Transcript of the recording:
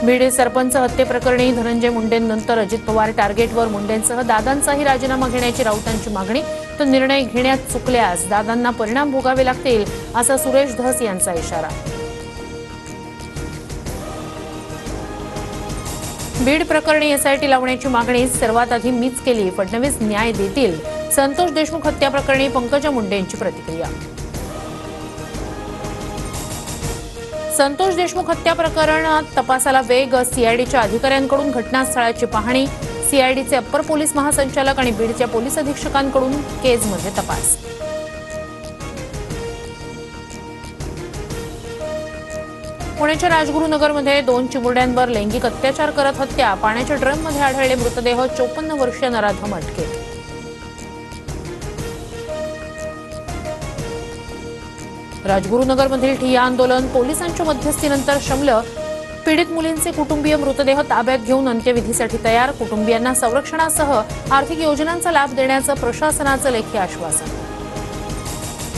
बीड सरपंच हत्येप्रकरणी धनंजय मुंडेंनंतर अजित पवार टार्गेटवर, मुंडेंसह दादांचाही राजीनामा घेण्याची राऊतांची मागणी. तो निर्णय घेण्यात चुकल्यास दादांना परिणाम भोगावे लागतील, असा सुरेश धस यांचा इशारा. बीड प्रकरणी एसआयटी लावण्याची मागणी सर्वात आधी मीच केली, फडणवीस न्याय देतील. संतोष देशमुख हत्या प्रकरणी पंकजा मुंडेंची प्रतिक्रिया. संतोष देशमुख हत्या प्रकरणात तपासाला वेग, सीआयडीच्या अधिकाऱ्यांकडून घटनास्थळाची पाहणी. सीआयडीचे अप्पर पोलीस महासंचालक आणि बीडच्या पोलीस अधीक्षकांकडून केजमध्ये तपास. पुण्याच्या राजगुरुनगरमध्ये 2 चिमुरड्यांवर लैंगिक अत्याचार करत हत्या. पाण्याच्या ड्रममध्ये आढळले मृतदेह. 54 वर्षीय नराधम अटकेत. राजगुरुनगरमधील ठिय्या आंदोलन पोलिसांच्या मध्यस्थीनंतर शमलं. पीडित मुलींचे कुटुंबीय मृतदेह ताब्यात घेऊन अंत्यविधीसाठी तयार. कुटुंबियांना संरक्षणासह आर्थिक योजनांचा लाभ देण्याचं प्रशासनाचं लेखी आश्वासन.